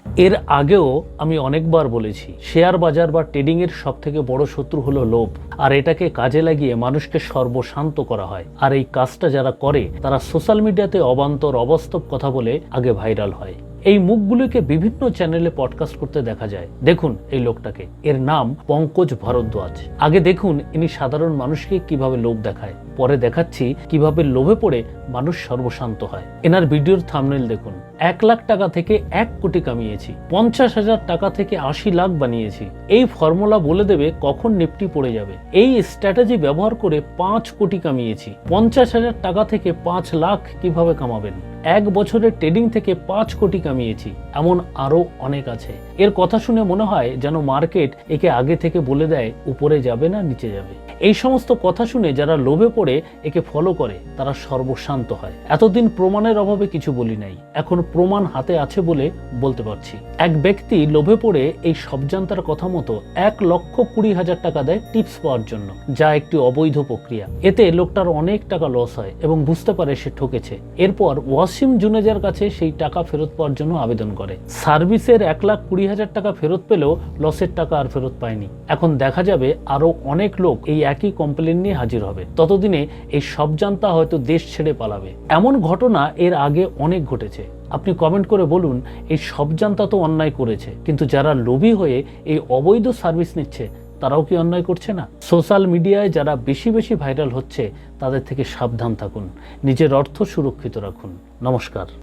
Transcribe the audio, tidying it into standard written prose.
এর আগেও আমি অনেকবার বলেছি, শেয়ার বাজার বা ট্রেডিং এর সবথেকে বড় শত্রু হলো লোভ। আর এটাকে কাজে লাগিয়ে মানুষকে সর্বশান্ত করা হয়। আর এই কাজটা যারা করে তারা সোশ্যাল মিডিয়াতে অবান্তর অবাস্তব কথা বলে আগে ভাইরাল হয়। এই মুখগুলিকে বিভিন্ন চ্যানেলে পডকাস্ট করতে দেখা যায়। দেখুন এই লোকটাকে, এর নাম পঙ্কজ ভরদ্বাজ। আগে দেখুন ইনি সাধারণ মানুষকে কিভাবে লোভ দেখায়, পরে দেখাচ্ছি কিভাবে লোভে পড়ে মানুষ সর্বশান্ত হয়। এনার ভিডিওর থাম্বনেল দেখুন। 1 লাখ টাকা থেকে 1 কোটি কামিয়েছি, 50,000 টাকা থেকে 80 লাখ বানিয়েছি। এই ফর্মুলা বলে দেবে কখন নিফটি পড়ে যাবে। এই স্ট্র্যাটেজি ব্যবহার করে 5 কোটি কামিয়েছি। 50,000 টাকা থেকে 5 লাখ কিভাবে কামাবেন? 1 বছরের ট্রেডিং থেকে 5 কোটি কামিয়েছি। এমন আরো অনেক আছে। এর কথা শুনে মনে হয় যেন মার্কেট একে আগে থেকে বলে দেয় উপরে যাবে না নিচে যাবে। এই সমস্ত কথা শুনে যারা লোভে পড়ে একে ফলো করে তারা সর্বশান্ত হয়। এতদিন প্রমাণের অভাবে কিছু বলি নাই, এখন প্রমাণ হাতে আছে বলে বলতে পারছি। এক ব্যক্তি লোভে পড়ে এই সবজান্তার কথা মতো 1,20,000 টাকা দেয় টিপস পাওয়ার জন্য, যা একটি অবৈধ প্রক্রিয়া। এতে লোকটার অনেক টাকা লস হয় এবং বুঝতে পারে সে ঠকেছে। এরপর ওয়াসিম জুনেজার কাছে সেই টাকা ফেরত পাওয়ার জন্য আবেদন করে। সার্ভিসের 1,20,000 টাকা ফেরত পেলেও লসের টাকা আর ফেরত পায়নি। এখন দেখা যাবে আরো অনেক লোক এই একই কমপ্লেন নিয়ে হাজির হবে। ততদিনে এই সবজান্তা হয়তো দেশ ছেড়ে পালাবে। এমন ঘটনা এর আগে অনেক ঘটেছে। আপনি কমেন্ট করে বলুন এই সবজান্তা তো অন্যায় করেছে, কিন্তু যারা লোভী হয়ে এই অবৈধ সার্ভিস নিচ্ছে তারাও কি অন্যায় করছে না? সোশ্যাল মিডিয়ায় যারা বেশি বেশি ভাইরাল হচ্ছে তাদের থেকে সাবধান থাকুন, নিজের অর্থ সুরক্ষিত রাখুন। নমস্কার।